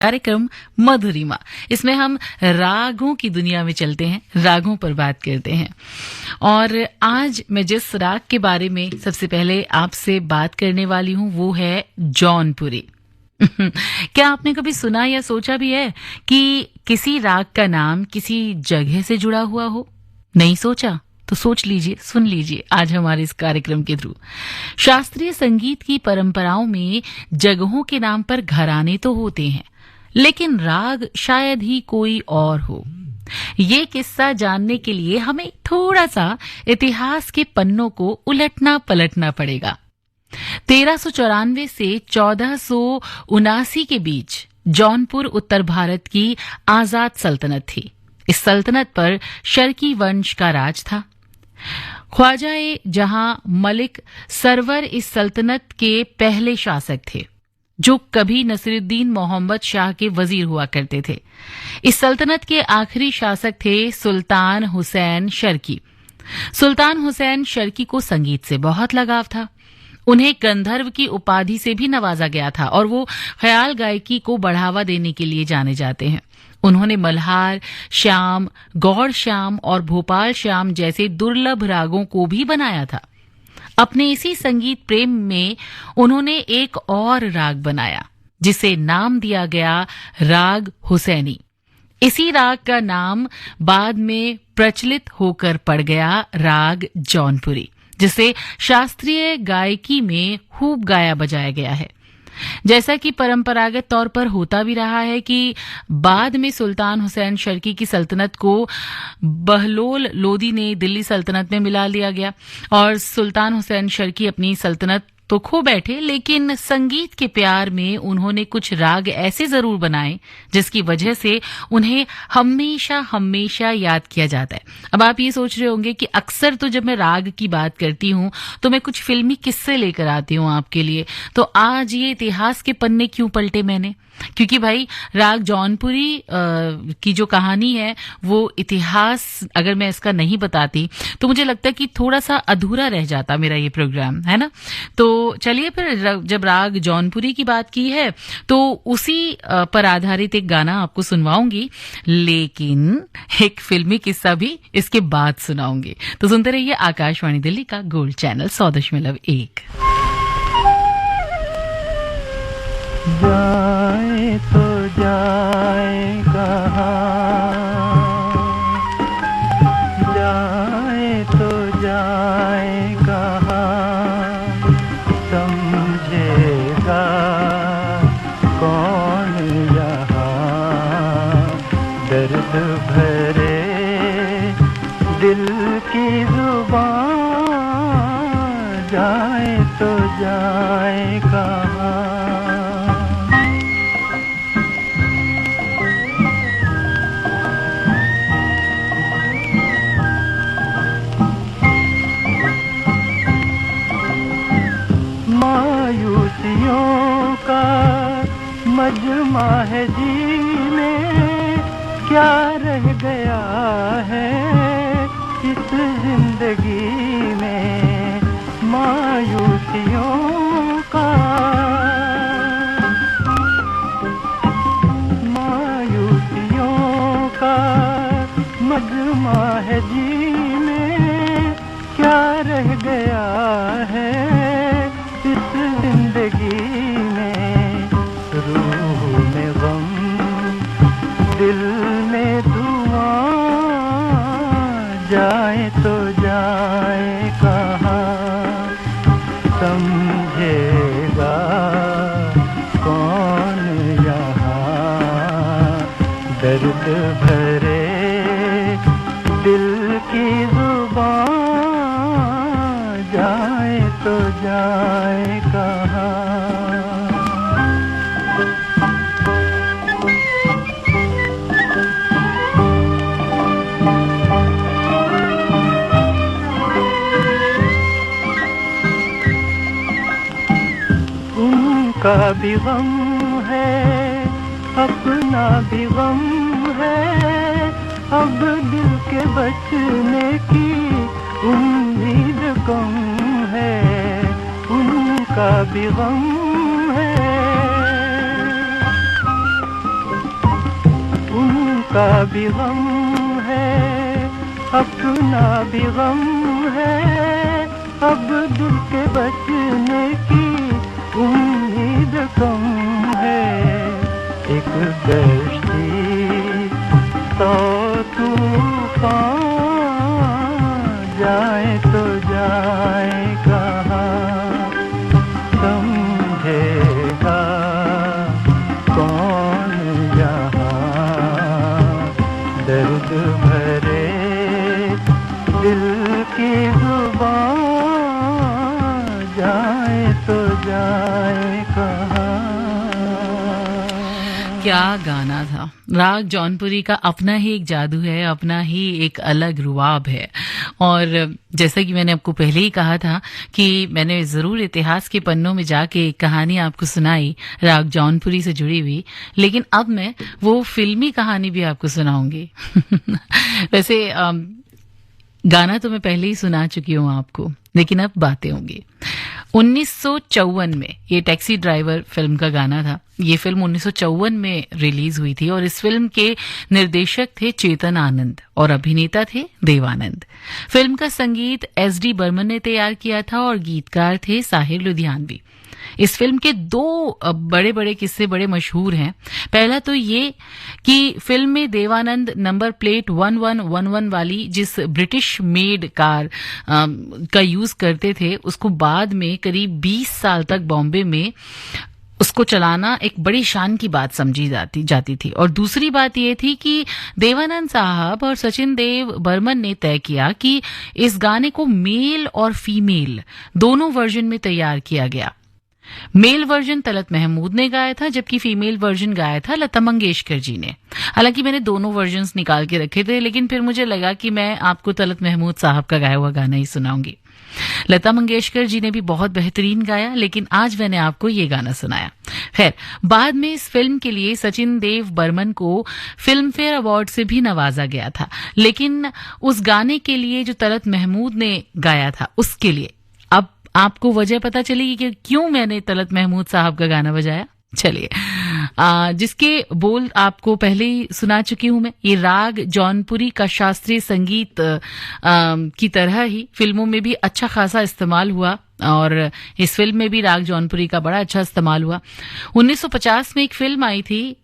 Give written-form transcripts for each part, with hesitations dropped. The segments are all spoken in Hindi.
कार्यक्रम मधुरिमा। इसमें हम रागों की दुनिया में चलते हैं, रागों पर बात करते हैं। और आज मैं जिस राग के बारे में सबसे पहले आपसे बात करने वाली हूं वो है जौनपुरी। क्या आपने कभी सुना या सोचा भी है कि किसी राग का नाम किसी जगह से जुड़ा हुआ हो? नहीं सोचा? तो सोच लीजिए, सुन लीजिए आज हमारे इस कार्यक्रम के थ्रू। शास्त्रीय संगीत की परंपराओं में जगहों के नाम पर घराने तो होते हैं, लेकिन राग शायद ही कोई और हो। ये किस्सा जानने के लिए हमें थोड़ा सा इतिहास के पन्नों को उलटना पलटना पड़ेगा। 1394 से 1479 के बीच जौनपुर उत्तर भारत की आजाद सल्तनत थी। इस सल्तनत पर शर्की वंश का राज था। ख्वाजा-ए-जहां मलिक सरवर इस सल्तनत के पहले शासक थे, जो कभी नसीरुद्दीन मोहम्मद शाह के वजीर हुआ करते थे। इस सल्तनत के आखिरी शासक थे सुल्तान हुसैन शर्की। सुल्तान हुसैन शर्की को संगीत से बहुत लगाव था। उन्हें गंधर्व की उपाधि से भी नवाजा गया था और वो ख्याल गायकी को बढ़ावा देने के लिए जाने जाते हैं। उन्होंने मल्हार, श्याम, गौड़ श्याम और भोपाल श्याम जैसे दुर्लभ रागों को भी बनाया था। अपने इसी संगीत प्रेम में उन्होंने एक और राग बनाया, जिसे नाम दिया गया राग हुसैनी। इसी राग का नाम बाद में प्रचलित होकर पड़ गया राग जौनपुरी, जिसे शास्त्रीय गायकी में खूब गाया बजाया गया है। जैसा कि परंपरागत तौर पर होता भी रहा है कि बाद में सुल्तान हुसैन शर्की की सल्तनत को बहलोल लोदी ने दिल्ली सल्तनत में मिला लिया गया और सुल्तान हुसैन शर्की अपनी सल्तनत तो खो बैठे, लेकिन संगीत के प्यार में उन्होंने कुछ राग ऐसे जरूर बनाए जिसकी वजह से उन्हें हमेशा हमेशा याद किया जाता है। अब आप ये सोच रहे होंगे कि अक्सर तो जब मैं राग की बात करती हूँ तो मैं कुछ फिल्मी किस्से लेकर आती हूँ आपके लिए, तो आज ये इतिहास के पन्ने क्यों पलटे मैंने? क्योंकि भाई राग जौनपुरी की जो कहानी है वो इतिहास अगर मैं इसका नहीं बताती तो मुझे लगता है कि थोड़ा सा अधूरा रह जाता मेरा ये प्रोग्राम, है ना। तो चलिए फिर जब राग जौनपुरी की बात की है तो उसी पर आधारित एक गाना आपको सुनवाऊंगी, लेकिन एक फिल्मी किस्सा भी इसके बाद सुनाऊंगी। तो सुनते रहिए आकाशवाणी दिल्ली का गोल्ड चैनल 100.1। जाए तो जाए कहाँ, जाए तो जाए कहाँ, समझेगा कौन यहाँ, दर्द भरे दिल की जुबान, जाए तो जाए कहाँ। मायूसियों का मजमा है जी में, क्या रह गया है इस जिंदगी में, मायूसियों का, मायूसियों का मजमा है जी में, क्या रह गया है इस जिंदगी में, रूह में गम, दिल में धुआं, जाए तो जाए कहाँ, समझेगा कौन यहाँ, दर्द भरे दिल की जुबान, जाए तो जाए कहाँ। उनका भी गम है, अपना भी गम है, अब दिल के बचने की उम्मीद कम है, उनका भी गम है, का भी गम है, अपना भी गम है, अब दिल के बचने की उम्मीद कम है। एक कश्ती तो तूफान, जाए तो जाए कहाँ, समझेगा कौन यहाँ। दर्द भरे दिल की जुबान, जाए तो जाए कहाँ। क्या गाना था। राग जौनपुरी का अपना ही एक जादू है, अपना ही एक अलग रुआब है। और जैसा कि मैंने आपको पहले ही कहा था कि मैंने जरूर इतिहास के पन्नों में जाके एक कहानी आपको सुनाई राग जौनपुरी से जुड़ी हुई, लेकिन अब मैं वो फिल्मी कहानी भी आपको सुनाऊंगी। वैसे गाना तो मैं पहले ही सुना चुकी हूँ आपको, लेकिन अब बातें होंगी। 1954 में ये टैक्सी ड्राइवर फिल्म का गाना था। ये फिल्म 1954 में रिलीज हुई थी और इस फिल्म के निर्देशक थे चेतन आनंद और अभिनेता थे देवानंद। फिल्म का संगीत एस.डी. बर्मन ने तैयार किया था और गीतकार थे साहिर लुधियानवी। इस फिल्म के दो बड़े बड़े किस्से बड़े मशहूर हैं। पहला तो ये कि फिल्म में देवानंद नंबर प्लेट 1111 वाली जिस ब्रिटिश मेड कार का यूज करते थे, उसको बाद में करीब 20 साल तक बॉम्बे में उसको चलाना एक बड़ी शान की बात समझी जाती थी। और दूसरी बात ये थी कि देवानंद साहब और सचिन देव बर्मन ने तय किया कि इस गाने को मेल और फीमेल दोनों वर्जन में तैयार किया गया। मेल वर्जन तलत महमूद ने गाया था, जबकि फीमेल वर्जन गाया था लता मंगेशकर जी ने। हालांकि मैंने दोनों वर्जन्स निकाल के रखे थे, लेकिन फिर मुझे लगा कि मैं आपको तलत महमूद साहब का गाया हुआ गाना ही सुनाऊंगी। लता मंगेशकर जी ने भी बहुत बेहतरीन गाया, लेकिन आज मैंने आपको ये गाना सुनाया। खैर, बाद में इस फिल्म के लिए सचिन देव बर्मन को फिल्म फेयर अवार्ड से भी नवाजा गया था, लेकिन उस गाने के लिए जो तलत महमूद ने गाया था उसके लिए अब आपको वजह पता चलेगी कि क्यों मैंने तलत महमूद साहब का गाना बजाया। चलिए, जिसके बोल आपको पहले ही सुना चुकी हूं मैं। ये राग जौनपुरी का शास्त्रीय संगीत की तरह ही फिल्मों में भी अच्छा खासा इस्तेमाल हुआ और इस फिल्म में भी राग जौनपुरी का बड़ा अच्छा इस्तेमाल हुआ। 1950 में एक फिल्म आई थी,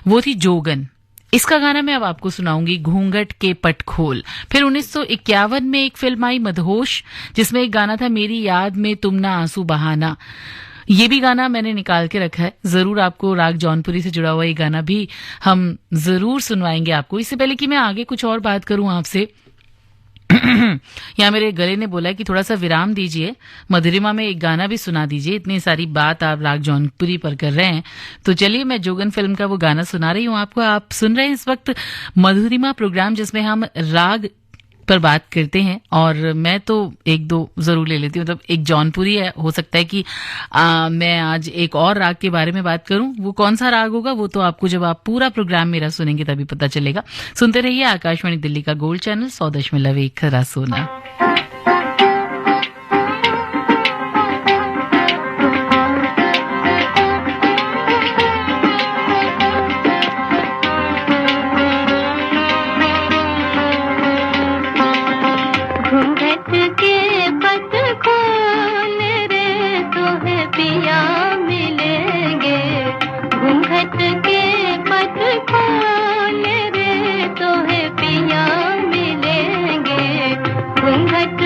वो थी जोगन। इसका गाना मैं अब आपको सुनाऊंगी, घूंघट के पट खोल। फिर 1951 में एक फिल्म आई मदहोश, जिसमें एक गाना था मेरी याद में तुम ना आंसू बहाना। ये भी गाना मैंने निकाल के रखा है, जरूर आपको राग जौनपुरी से जुड़ा हुआ ये गाना भी हम जरूर सुनवाएंगे आपको। इससे पहले कि मैं आगे कुछ और बात करूं आपसे, यहाँ मेरे गले ने बोला है कि थोड़ा सा विराम दीजिए, मधुरिमा में एक गाना भी सुना दीजिए। इतनी सारी बात आप राग जौनपुरी पर कर रहे हैं, तो चलिए मैं जोगन फिल्म का वो गाना सुना रही हूँ आपको। आप सुन रहे हैं इस वक्त मधुरिमा प्रोग्राम, जिसमें हम राग पर बात करते हैं और मैं तो एक दो जरूर ले लेती हूँ। मतलब एक जौनपुरी है, हो सकता है कि मैं आज एक और राग के बारे में बात करूं। वो कौन सा राग होगा वो तो आपको जब आप पूरा प्रोग्राम मेरा सुनेंगे तभी पता चलेगा। सुनते रहिए आकाशवाणी दिल्ली का गोल्ड चैनल 100.1 खरा सोना। घूंघट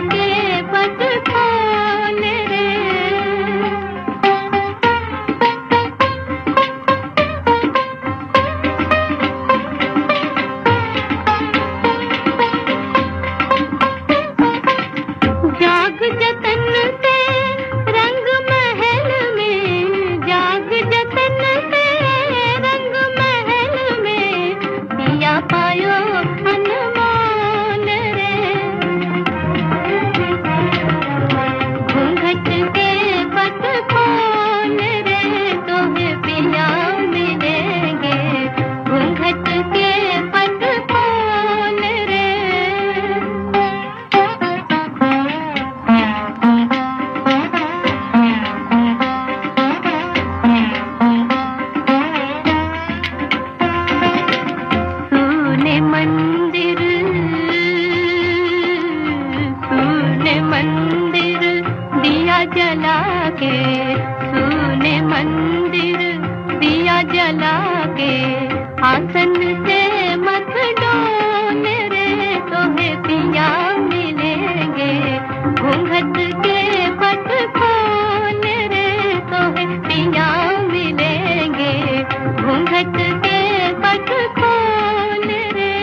के पट खोल रे। जाग जतन से रंग महल में, जाग जतन से रंग महल में, पिया पायो अनमोल रे। घूंघट के पट खोल रे, तोहे पिया मिलेंगे। घूंघट के पट खोल रे। सूने मंदिर, सूने मंदिर दिया जला के, सूने मंदिर दिया जला के, आसन से मत डोल रे, तोहे पिया मिलेंगे। घूंघट के पट खोल रे, तोहे पिया मिलेंगे। घूंघट के पट खोल रे।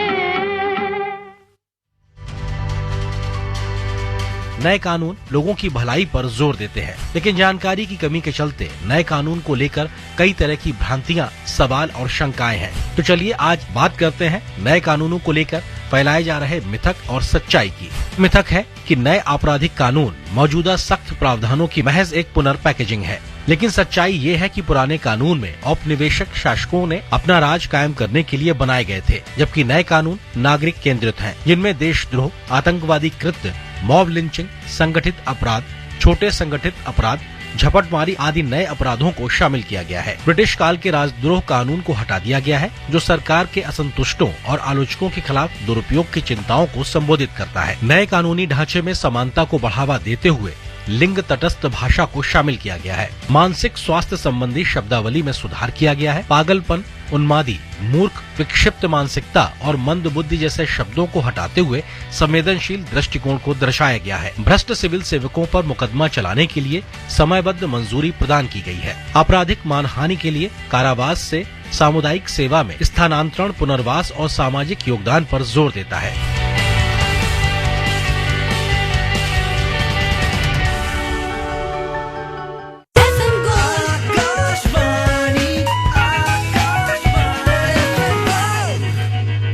नए कानून लोगों की भलाई पर जोर देते हैं, लेकिन जानकारी की कमी के चलते नए कानून को लेकर कई तरह की भ्रांतियां, सवाल और शंकाएं हैं। तो चलिए आज बात करते हैं नए कानूनों को लेकर फैलाए जा रहे मिथक और सच्चाई की। मिथक है कि नए आपराधिक कानून मौजूदा सख्त प्रावधानों की महज एक पुनर्पैकेजिंग है, लेकिन सच्चाई ये है कि पुराने कानून में औपनिवेशिक शासकों ने अपना राज कायम करने के लिए बनाए गए थे, जबकि नए कानून नागरिक केंद्रित हैं, जिनमें देशद्रोह, आतंकवादी कृत्य, मॉब लिंचिंग, संगठित अपराध, छोटे संगठित अपराध, झपटमारी आदि नए अपराधों को शामिल किया गया है। ब्रिटिश काल के राजद्रोह कानून को हटा दिया गया है, जो सरकार के असंतुष्टों और आलोचकों के खिलाफ दुरुपयोग की चिंताओं को संबोधित करता है। नए कानूनी ढांचे में समानता को बढ़ावा देते हुए लिंग तटस्थ भाषा को शामिल किया गया है। मानसिक स्वास्थ्य संबंधी शब्दावली में सुधार किया गया है। पागलपन, उन्मादी, मूर्ख, विक्षिप्त मानसिकता और मंद बुद्धि जैसे शब्दों को हटाते हुए संवेदनशील दृष्टिकोण को दर्शाया गया है। भ्रष्ट सिविल सेवकों पर मुकदमा चलाने के लिए समयबद्ध मंजूरी प्रदान की गई है। आपराधिक मानहानि के लिए कारावास से सामुदायिक सेवा में स्थानांतरण, पुनर्वास और सामाजिक योगदान पर जोर देता है।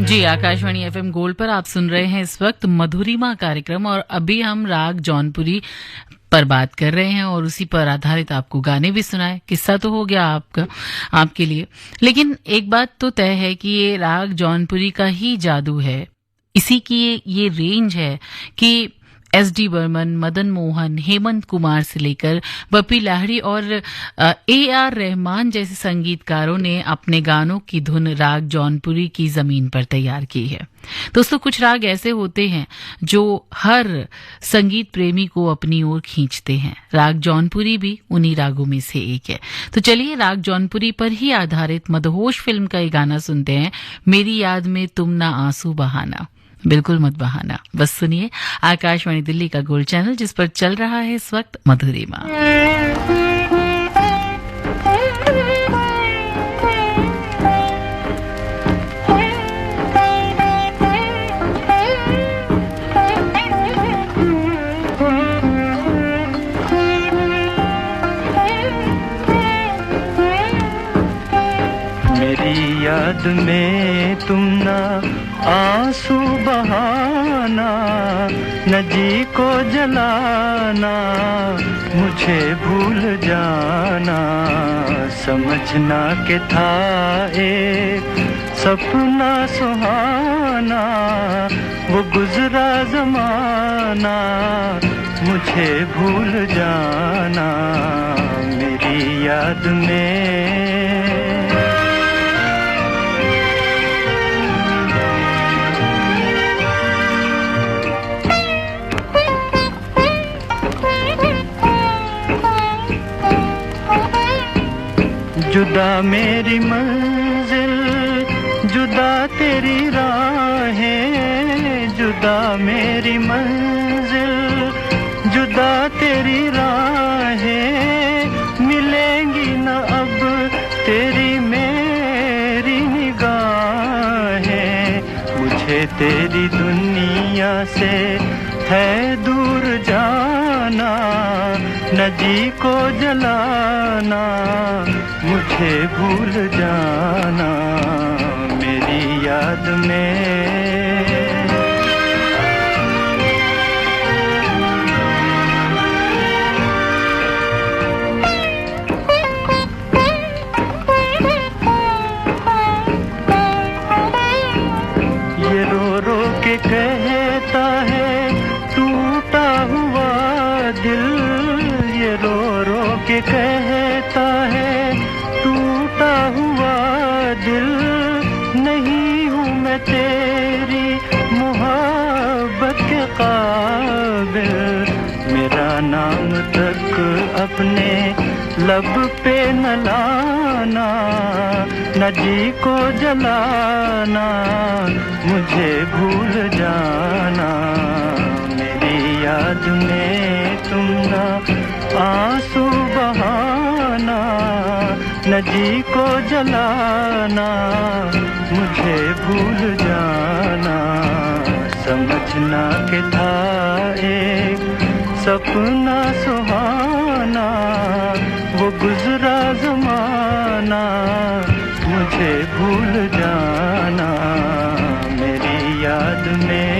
जी, आकाशवाणी एफएम गोल्ड पर आप सुन रहे हैं इस वक्त मधुरिमा कार्यक्रम, और अभी हम राग जौनपुरी पर बात कर रहे हैं और उसी पर आधारित आपको गाने भी सुनाए। किस्सा तो हो गया आपके लिए, लेकिन एक बात तो तय है कि ये राग जौनपुरी का ही जादू है। इसी की ये रेंज है कि एस.डी. बर्मन, मदन मोहन, हेमंत कुमार से लेकर बप्पी लाहिड़ी और ए.आर. रहमान जैसे संगीतकारों ने अपने गानों की धुन राग जौनपुरी की जमीन पर तैयार की है। दोस्तों, कुछ राग ऐसे होते हैं जो हर संगीत प्रेमी को अपनी ओर खींचते हैं। राग जौनपुरी भी उन्हीं रागों में से एक है। तो चलिए राग जौनपुरी पर ही आधारित मदहोश फिल्म का ये गाना सुनते हैं, मेरी याद में तुम ना आंसू बहाना। बिल्कुल मत बहाना, बस सुनिए आकाशवाणी दिल्ली का गोल्ड चैनल, जिस पर चल रहा है इस वक्त मधुरिमा। मेरी याद में तुम ना आंसू बहाना, न जी को जलाना, मुझे भूल जाना, समझना के था एक सपना सुहाना, वो गुजरा जमाना, मुझे भूल जाना, मेरी याद में। जुदा मेरी मंजिल, जुदा तेरी राहें, जुदा मेरी मंजिल, जुदा तेरी राहें मिलेंगी न अब तेरी मेरी निगाहें। मुझे तेरी दुनिया से है दूर जाना, न जी को जलाना, मुझे भूल जाना मेरी याद में। कहता है टूटा हुआ दिल, ये रो रो के कहता है टूटा हुआ दिल। नहीं हूँ मैं तेरी मोहब्बत के काबिल, मेरा नाम तक अपने लब पे न लाना, न जी को जलाना, मुझे भूल जाना मेरी याद में तुम ना आंसू बहाना, न जी को जलाना, मुझे भूल जाना। समझना के था एक सपना सुहाना, वो गुजरा ज़माना, मुझे भूल जाना मेरी याद में।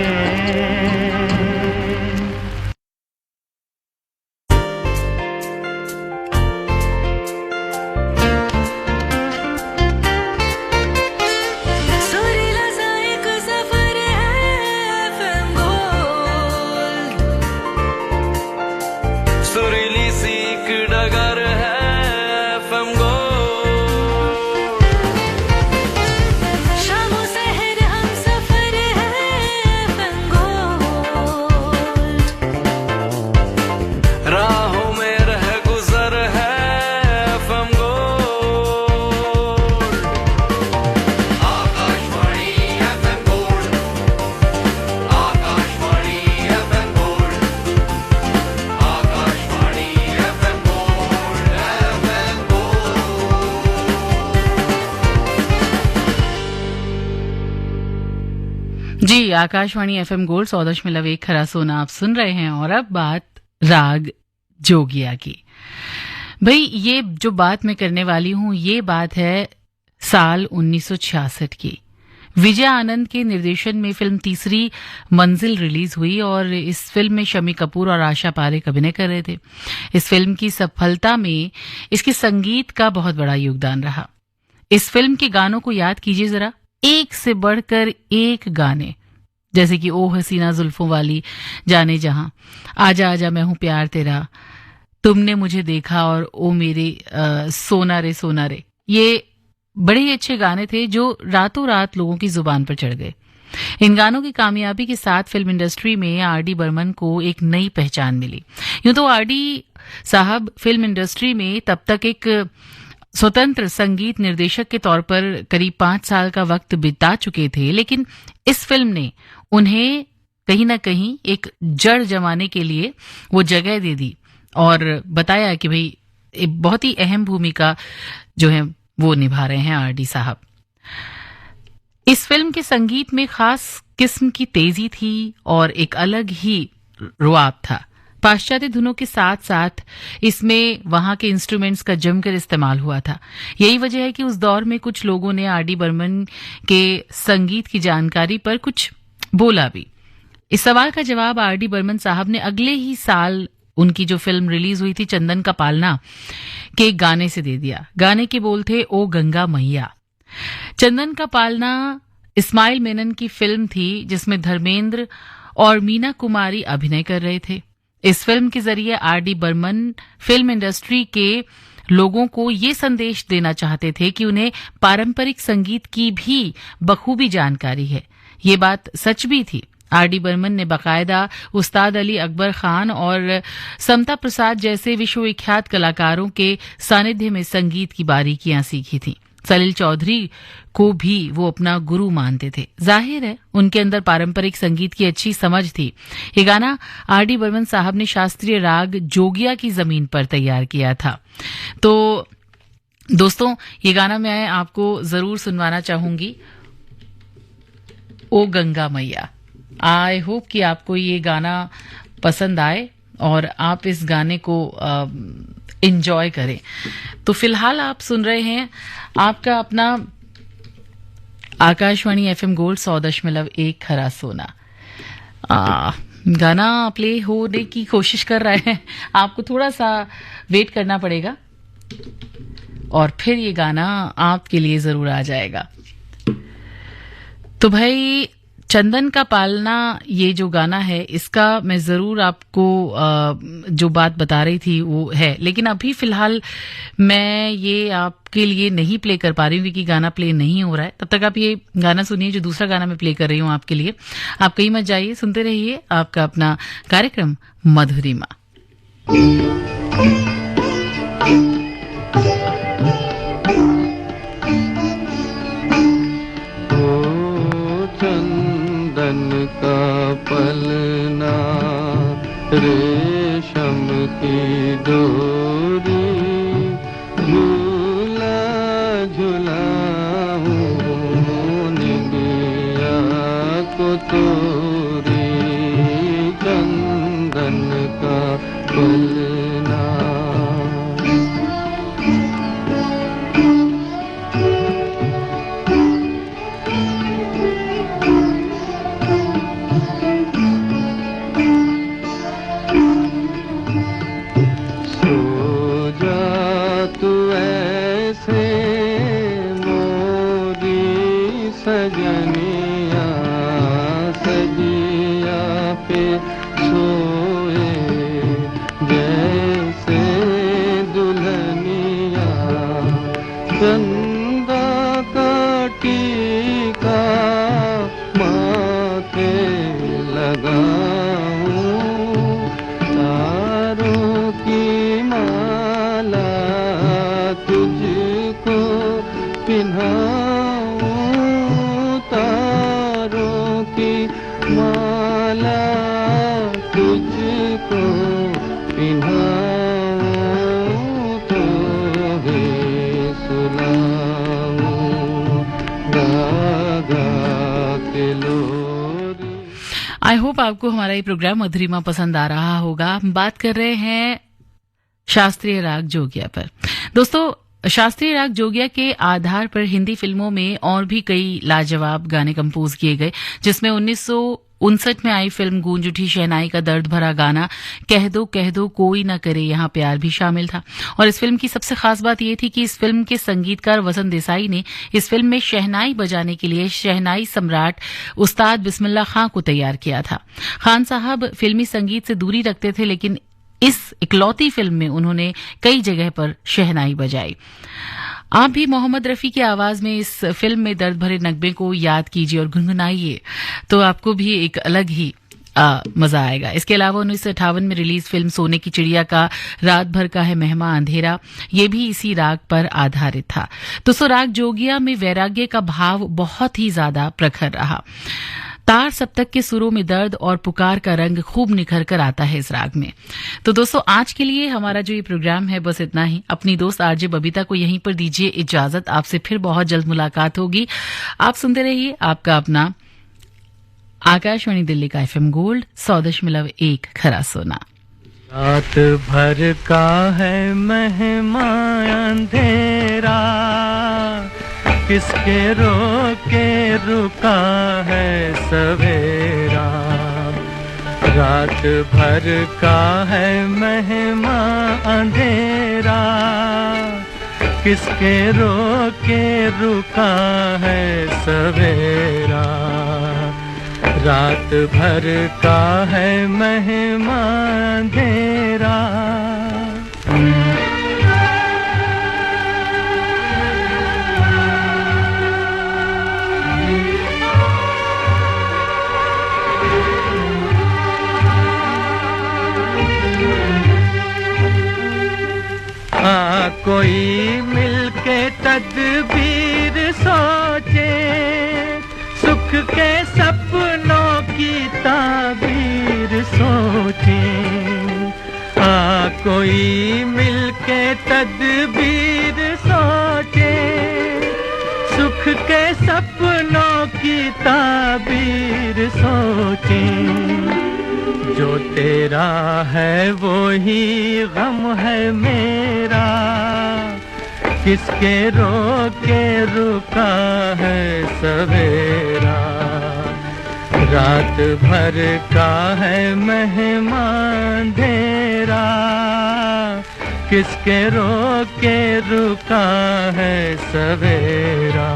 जी, आकाशवाणी एफएम गोल्ड 100.1 खरा सोना आप सुन रहे हैं। और अब बात राग जोगिया की। भाई, ये जो बात मैं करने वाली हूं, ये बात है साल 1966 की। विजय आनंद के निर्देशन में फिल्म तीसरी मंजिल रिलीज हुई और इस फिल्म में शम्मी कपूर और आशा पारेख अभिनय कर रहे थे। इस फिल्म की सफलता में इसके संगीत का बहुत बड़ा योगदान रहा। इस फिल्म के गानों को याद कीजिए जरा, एक से बढ़कर एक गाने, जैसे कि ओ हसीना जुल्फों वाली, जाने जहां, आजा आजा मैं हूं प्यार तेरा, तुमने मुझे देखा और ओ मेरे सोना रे सोना रे। ये बड़े ही अच्छे गाने थे जो रातों रात लोगों की जुबान पर चढ़ गए। इन गानों की कामयाबी के साथ फिल्म इंडस्ट्री में आर.डी. बर्मन को एक नई पहचान मिली। यूं तो आर.डी. साहब फिल्म इंडस्ट्री में तब तक एक स्वतंत्र संगीत निर्देशक के तौर पर करीब 5 साल का वक्त बिता चुके थे, लेकिन इस फिल्म ने उन्हें कहीं ना कहीं एक जड़ जमाने के लिए वो जगह दे दी और बताया कि भाई एक बहुत ही अहम भूमिका जो है वो निभा रहे हैं आर.डी. साहब। इस फिल्म के संगीत में खास किस्म की तेजी थी और एक अलग ही रुआब था। पाश्चात्य धुनों के साथ साथ इसमें वहां के इंस्ट्रूमेंट्स का जमकर इस्तेमाल हुआ था। यही वजह है कि उस दौर में कुछ लोगों ने आर.डी. बर्मन के संगीत की जानकारी पर कुछ बोला भी। इस सवाल का जवाब आर.डी. बर्मन साहब ने अगले ही साल उनकी जो फिल्म रिलीज हुई थी चंदन का पालना के गाने से दे दिया। गाने के बोल थे ओ गंगा मैया। चंदन का पालना इस्माइल मेनन की फिल्म थी जिसमें धर्मेंद्र और मीना कुमारी अभिनय कर रहे थे। इस फिल्म के जरिए आर.डी. बर्मन फिल्म इंडस्ट्री के लोगों को ये संदेश देना चाहते थे कि उन्हें पारंपरिक संगीत की भी बखूबी जानकारी है। ये बात सच भी थी। आर.डी. बर्मन ने बाकायदा उस्ताद अली अकबर खान और समता प्रसाद जैसे विश्वविख्यात कलाकारों के सानिध्य में संगीत की बारीकियां सीखी थी। सलील चौधरी को भी वो अपना गुरु मानते थे। जाहिर है उनके अंदर पारंपरिक संगीत की अच्छी समझ थी। ये गाना आर.डी. बर्मन साहब ने शास्त्रीय राग जोगिया की जमीन पर तैयार किया था। तो दोस्तों, ये गाना मैं आपको जरूर सुनवाना चाहूंगी, ओ गंगा मैया। आई होप कि आपको ये गाना पसंद आए और आप इस गाने को एंजॉय करें। तो फिलहाल आप सुन रहे हैं आपका अपना आकाशवाणी एफएम गोल्ड 100.1 खरा सोना। गाना प्ले होने की कोशिश कर रहे हैं, आपको थोड़ा सा वेट करना पड़ेगा और फिर ये गाना आपके लिए जरूर आ जाएगा। तो भाई, चंदन का पालना ये जो गाना है, इसका मैं जरूर आपको जो बात बता रही थी वो है, लेकिन अभी फिलहाल मैं ये आपके लिए नहीं प्ले कर पा रही हूँ क्योंकि गाना प्ले नहीं हो रहा है। तब तक आप ये गाना सुनिए जो दूसरा गाना मैं प्ले कर रही हूँ आपके लिए। आप कहीं मत जाइए, सुनते रहिए आपका अपना कार्यक्रम मधुरिमा। का पलना रेशम की डोरी झूला झूलाऊं निगिया को तोरी चंदन का पलना। सजनिया सजिया पे सोए जैसे दुल्हनिया चंदा का टीका माथे लगाऊं तारों की माला तुझको पिन्हाऊं माला तुझको पिन्हाऊं तो है सुनाऊं गागा के लोरी। आई होप आपको हमारा ये प्रोग्राम मधुरिमा पसंद आ रहा होगा। हम बात कर रहे हैं शास्त्रीय राग जोगिया पर। दोस्तों, शास्त्रीय राग जोगिया के आधार पर हिंदी फिल्मों में और भी कई लाजवाब गाने कंपोज किए गए, जिसमें 1959 में आई फिल्म गूंज उठी शहनाई का दर्द भरा गाना कह दो कोई ना करे यहाँ प्यार भी शामिल था। और इस फिल्म की सबसे खास बात यह थी कि इस फिल्म के संगीतकार वसंत देसाई ने इस फिल्म में शहनाई बजाने के लिए शहनाई सम्राट उस्ताद बिस्मिल्लाह खां को तैयार किया था। खान साहब फिल्मी संगीत से दूरी रखते थे, लेकिन इस इकलौती फिल्म में उन्होंने कई जगह पर शहनाई बजाई। आप भी मोहम्मद रफी की आवाज में इस फिल्म में दर्द भरे नगमे को याद कीजिए और गुनगुनाइए, तो आपको भी एक अलग ही मजा आएगा। इसके अलावा 1958 में रिलीज फिल्म सोने की चिड़िया का रात भर का है मेहमा अंधेरा, ये भी इसी राग पर आधारित था। तो राग जोगिया में वैराग्य का भाव बहुत ही ज्यादा प्रखर रहा। तार सप्तक के सुरों में दर्द और पुकार का रंग खूब निखर कर आता है इस राग में। तो दोस्तों, आज के लिए हमारा जो ये प्रोग्राम है बस इतना ही। अपनी दोस्त आरजे बबीता को यहीं पर दीजिए इजाजत। आपसे फिर बहुत जल्द मुलाकात होगी। आप सुनते रहिए आपका अपना आकाशवाणी दिल्ली का एफएम गोल्ड 100.1 खरा सोना। रात भर का है मेहमा अंधेरा किसके रोके रुका है सवेरा। रात भर का है मेहमा अंधेरा किसके रोके रुका है सवेरा। रात भर का है मेहमा अंधेरा। कोई मिलके तदबीर सोचे, सुख के सपनों की ताबीर सोचे। कोई मिलके तदबीर सोचे, सुख के सपनों की ताबीर सोचे। जो तेरा है वो ही गम है मेरा, किसके रोके रुका है सवेरा। रात भर का है मेहमान अंधेरा, किसके रोके रुका है सवेरा।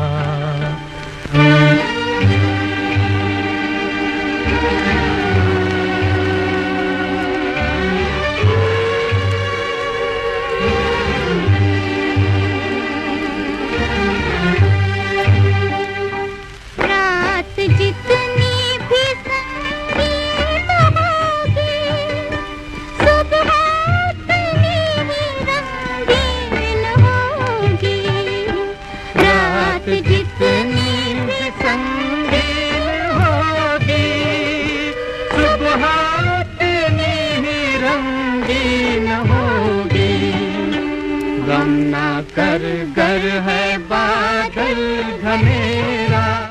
गम ना कर, गर है बादल घनेरा।